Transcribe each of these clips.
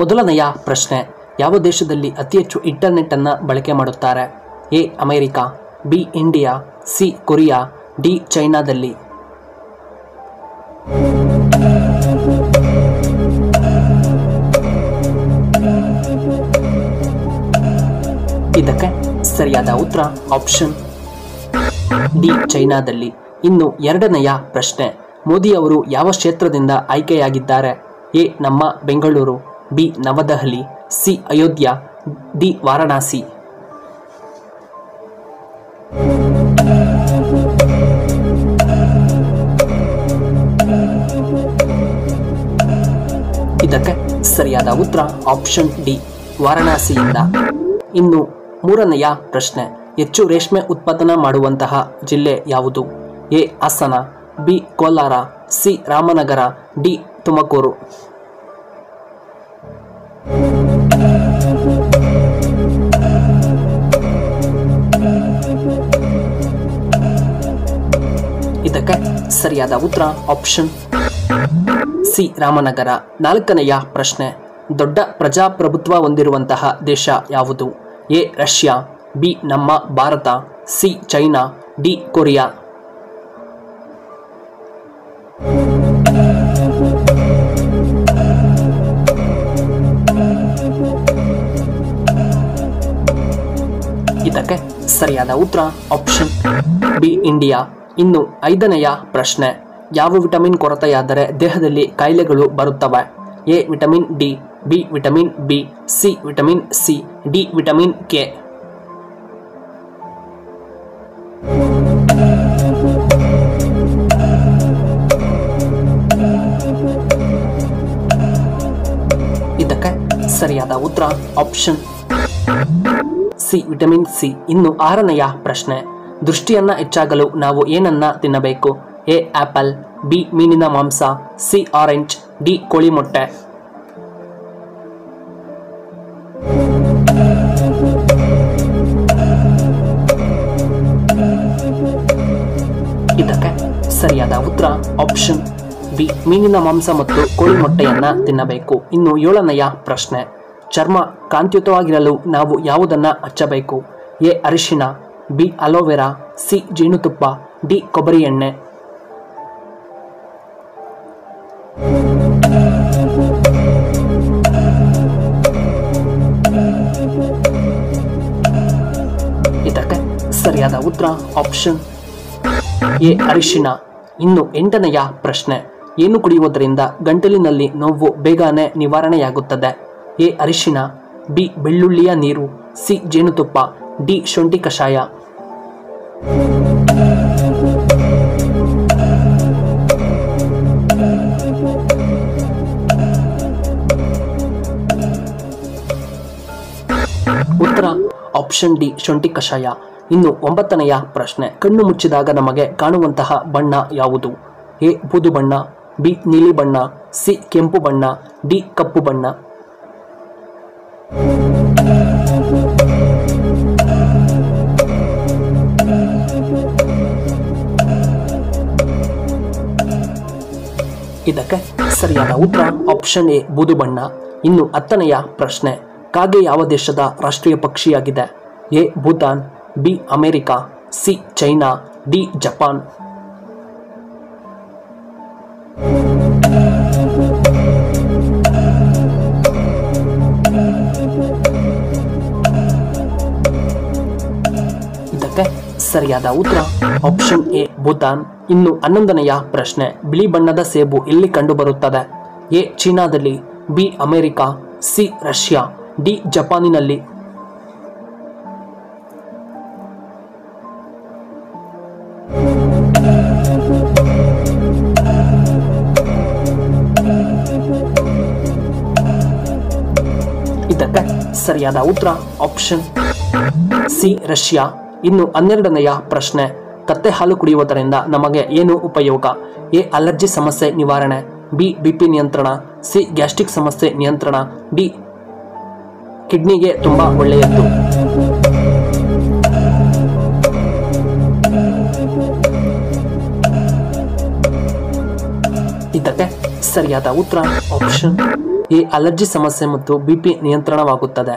ಮೊದಲನೆಯ ಪ್ರಶ್ನೆ, ಯಾವ ದೇಶದಲ್ಲಿ ಅತಿ ಹೆಚ್ಚು ಇಂಟರ್ನೆಟ್ ಅನ್ನು ಬಳಕೆ ಮಾಡುತ್ತಾರೆ? A America, B India, C Korea, D ಚೈನಾದಲ್ಲಿ. ಇದಕ್ಕೆ ಸರಿಯಾದ ಉತ್ತರ ಆಪ್ಷನ್ ಡಿ ಚೈನಾದಲ್ಲಿ. ಇನ್ನು ಎರಡನೆಯ ಪ್ರಶ್ನೆ, ಮೋದಿ ಅವರು ಯಾವ ಕ್ಷೇತ್ರದಿಂದ ಆಯ್ಕೆಯಾಗಿದ್ದಾರೆ? ಎ ನಮ್ಮ ಬೆಂಗಳೂರು, ಬಿ ನವದೆಹಲಿ, ಸಿ ಅಯೋಧ್ಯ, ಡಿ ವಾರಣಾಸಿ. ಇದಕ್ಕೆ ಸರಿಯಾದ ಉತ್ತರ ಆಪ್ಷನ್ ಡಿ ವಾರಣಾಸಿಯಿಂದ. ಇನ್ನು ಮೂರನೆಯ ಪ್ರಶ್ನೆ, ಹೆಚ್ಚು ರೇಷ್ಮೆ ಉತ್ಪಾದನೆ ಮಾಡುವಂತಹ ಜಿಲ್ಲೆ ಯಾವುದು? A Hassan, B Kolar, C Ramanagara, D Tumakuru. ಇದಕ್ಕೆ ಸರಿಯಾದ ಉತ್ತರ ಆಪ್ಷನ್ ಸಿ ರಾಮನಗರ. ನಾಲ್ಕನೆಯ ಪ್ರಶ್ನೆ, ದೊಡ್ಡ ಪ್ರಜಾಪ್ರಭುತ್ವ ಹೊಂದಿರುವಂತಹ ದೇಶ ಯಾವುದು? ಎ ರಷ್ಯಾ, ಬಿ ನಮ್ಮ Bharat, C China, D Korea. ಇದಕ್ಕೆ ಸರಿಯಾದ ಉತ್ತರ ಆಪ್ಷನ್ ಬಿ ಇಂಡಿಯಾ. ಇನ್ನು ಐದನೆಯ ಪ್ರಶ್ನೆ, ಯಾವ ವಿಟಮಿನ್ ಕೊರತೆಯಾದರೆ ದೇಹದಲ್ಲಿ ಕಾಯಿಲೆಗಳು ಬರುತ್ತವೆ? A vitamin D, B vitamin B, C vitamin C, D vitamin K. ಇದಕ್ಕೆ ಸರಿಯಾದ ಉತ್ತರ ಆಪ್ಷನ್ ಸಿ ವಿಟಮಿನ್ ಸಿ. ಇನ್ನು ಆರನೆಯ ಪ್ರಶ್ನೆ, ದೃಷ್ಟಿಯನ್ನ ಹೆಚ್ಚಾಗಲು ನಾವು ಏನನ್ನ ತಿನ್ನಬೇಕು? ಎ ಆಪಲ್, ಬಿ ಮೀನಿನ ಮಾಂಸ, ಸಿ ಆರೆಂಜ್, ಡಿ ಕೋಳಿ ಮೊಟ್ಟೆ. ಇದಕ್ಕೆ ಸರಿಯಾದ ಉತ್ತರ ಆಪ್ಷನ್ ಬಿ ಮೀನಿನ ಮಾಂಸ ಮತ್ತು ಕೋಳಿ ಮೊಟ್ಟೆಯನ್ನ ತಿನ್ನಬೇಕು. ಇನ್ನು ಏಳನೆಯ ಪ್ರಶ್ನೆ, ಚರ್ಮ ಕಾಂತಿಯುತವಾಗಿರಲು ನಾವು ಯಾವುದನ್ನ ಹಚ್ಚಬೇಕು? ಎ ಅರಿಶಿನ, ಬಿ ಅಲೋವೆರಾ, ಸಿ ಜೇನುತುಪ್ಪ, ಡಿ ಕೊಬ್ಬರಿ ಎಣ್ಣೆ. ಇದಕ್ಕೆ ಸರಿಯಾದ ಉತ್ತರ ಆಪ್ಷನ್ ಎ ಅರಿಶಿನ. ಇನ್ನು ಎಂಟನೆಯ ಪ್ರಶ್ನೆ, ಏನು ಕುಡಿಯುವುದರಿಂದ ಗಂಟಲಿನಲ್ಲಿ ನೋವು ಬೇಗನೆ ನಿವಾರಣೆಯಾಗುತ್ತದೆ? ಎ ಅರಿಶಿನ, ಬಿ ಬೆಳ್ಳುಳ್ಳಿಯ ನೀರು, ಸಿ ಜೇನುತುಪ್ಪ, ಡಿ ಶುಂಠಿ ಕಷಾಯ. ಉತ್ತರ ಆಪ್ಷನ್ ಡಿ ಶುಂಠಿ ಕಷಾಯ. ಇನ್ನು ಒಂಬತ್ತನೆಯ ಪ್ರಶ್ನೆ, ಕಣ್ಣು ಮುಚ್ಚಿದಾಗ ನಮಗೆ ಕಾಣುವಂತಹ ಬಣ್ಣ ಯಾವುದು? ಎ ಬೂದು ಬಣ್ಣ, ಬಿ ನೀಲಿ ಬಣ್ಣ, ಸಿ ಕೆಂಪು ಬಣ್ಣ, ಡಿ ಕಪ್ಪು ಬಣ್ಣ. ಇದಕ್ಕೆ ಸರಿಯಾದ ಉತ್ತರ ಆಪ್ಷನ್ ಎ ಬೂದು ಬಣ್ಣ. ಇನ್ನು ಹತ್ತನೆಯ ಪ್ರಶ್ನೆ, ಕಾಗೆ ಯಾವ ದೇಶದ ರಾಷ್ಟ್ರೀಯ ಪಕ್ಷಿಯಾಗಿದೆ? A Bhutan, B America, C China, D Japan. ಇದಕ್ಕೆ ಸರಿಯಾದ ಉತ್ತರ ಆಪ್ಷನ್ ಎ ಭೂತಾನ್. ಇನ್ನು 11ನೆಯ ಪ್ರಶ್ನೆ, ಬಿಳಿ ಬಣ್ಣದ ಸೇಬು ಎಲ್ಲಿ ಕಂಡುಬರುತ್ತದೆ? ಎ ಚೀನಾದಲ್ಲಿ, B America, C Russia, D ಜಪಾನಿನಲ್ಲಿ. ಇದಕ್ಕೆ ಸರಿಯಾದ ಉತ್ತರ ಆಪ್ಷನ್ ಸಿ ರಷ್ಯಾ. ಇನ್ನು 12ನೆಯ ಪ್ರಶ್ನೆ, ಕತ್ತೆ ಹಾಲು ಕುಡಿಯುವುದರಿಂದ ನಮಗೆ ಏನು ಉಪಯೋಗ? ಎ ಅಲರ್ಜಿ ಸಮಸ್ಯೆ ನಿವಾರಣೆ, ಬಿ ಬಿಪಿ ನಿಯಂತ್ರಣ, ಸಿ ಗ್ಯಾಸ್ಟ್ರಿಕ್ ಸಮಸ್ಯೆ ನಿಯಂತ್ರಣ, ಡಿ ಕಿಡ್ನಿಗೆ ತುಂಬಾ ಒಳ್ಳೆಯದು. ಇದಕ್ಕೆ ಸರಿಯಾದ ಉತ್ತರ ಆಪ್ಷನ್ ಎ ಅಲರ್ಜಿ ಸಮಸ್ಯೆ ಮತ್ತು ಬಿಪಿ ನಿಯಂತ್ರಣವಾಗುತ್ತದೆ.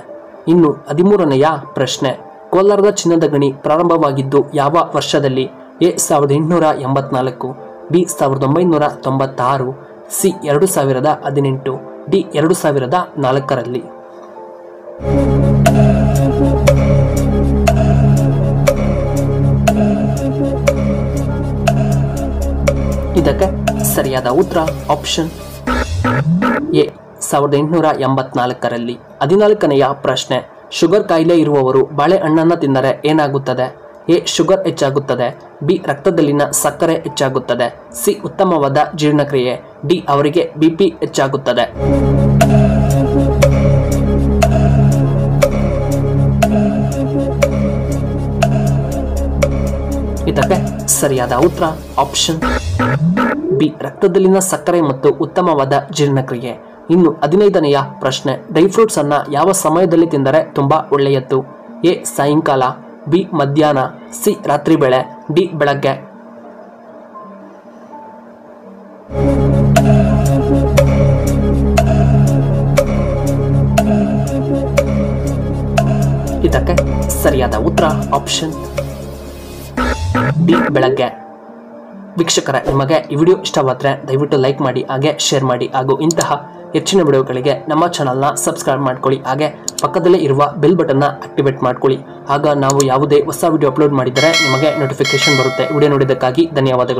ಇನ್ನು 13ನೆಯ ಪ್ರಶ್ನೆ, ಕೋಲಾರದ ಚಿನ್ನದ ಗಣಿ ಪ್ರಾರಂಭವಾಗಿದ್ದು ಯಾವ ವರ್ಷದಲ್ಲಿ? ಎ 1884, ಬಿ 1996, ಸಿ 2018, ಡಿ 2004ರಲ್ಲಿ. ಇದಕ್ಕೆ ಸರಿಯಾದ ಉತ್ತರ ಆಪ್ಷನ್ ಎ 1884ರಲ್ಲಿ. 14ನೆಯ ಪ್ರಶ್ನೆ, ಶುಗರ್ ಕಾಯಿಲೆ ಇರುವವರು ಬಾಳೆಹಣ್ಣನ್ನು ತಿಂದರೆ ಏನಾಗುತ್ತದೆ? ಎ ಶುಗರ್ ಹೆಚ್ಚಾಗುತ್ತದೆ, ಬಿ ರಕ್ತದಲ್ಲಿನ ಸಕ್ಕರೆ ಹೆಚ್ಚಾಗುತ್ತದೆ, ಸಿ ಉತ್ತಮವಾದ ಜೀರ್ಣಕ್ರಿಯೆ, ಡಿ ಅವರಿಗೆ ಬಿಪಿ ಹೆಚ್ಚಾಗುತ್ತದೆ. ಇದಕ್ಕೆ ಸರಿಯಾದ ಉತ್ತರ ಆಪ್ಷನ್ ಬಿ ರಕ್ತದಲ್ಲಿನ ಸಕ್ಕರೆ ಮತ್ತು ಉತ್ತಮವಾದ ಜೀರ್ಣಕ್ರಿಯೆ. ಇನ್ನು 15ನೆಯ ಪ್ರಶ್ನೆ, ಡ್ರೈ ಫ್ರೂಟ್ಸ್ ಅನ್ನ ಯಾವ ಸಮಯದಲ್ಲಿ ತಿಂದರೆ ತುಂಬಾ ಒಳ್ಳೆಯದು? ಎ ಸಾಯಂಕಾಲ, ಬಿ ಮಧ್ಯಾಹ್ನ, ಸಿ ರಾತ್ರಿ ವೇಳೆ, ಡಿ ಬೆಳಗ್ಗೆ. ಇದಕ್ಕೆ ಸರಿಯಾದ ಉತ್ತರ ಆಪ್ಷನ್ ಡಿ ಬೆಳಗ್ಗೆ. ವೀಕ್ಷಕರೇ, ನಿಮಗೆ ಈ ವಿಡಿಯೋ ಇಷ್ಟವಾದರೆ ದಯವಿಟ್ಟು ಲೈಕ್ ಮಾಡಿ, ಹಾಗೆ ಶೇರ್ ಮಾಡಿ, ಹಾಗೂ ಇಂತಹ ಹೆಚ್ಚಿನ ವಿಡಿಯೋಗಳಿಗೆ ನಮ್ಮ ಚಾನಲ್ನ ಸಬ್ಸ್ಕ್ರೈಬ್ ಮಾಡ್ಕೊಳ್ಳಿ. ಹಾಗೆ ಪಕ್ಕದಲ್ಲೇ ಇರುವ ಬೆಲ್ ಬಟನ್ನ ಆಕ್ಟಿವೇಟ್ ಮಾಡ್ಕೊಳ್ಳಿ. ಆಗ ನಾವು ಯಾವುದೇ ಹೊಸ ವಿಡಿಯೋ ಅಪ್ಲೋಡ್ ಮಾಡಿದರೆ ನಿಮಗೆ ನೋಟಿಫಿಕೇಶನ್ ಬರುತ್ತೆ. ವಿಡಿಯೋ ನೋಡಿದ್ದಕ್ಕಾಗಿ ಧನ್ಯವಾದಗಳು.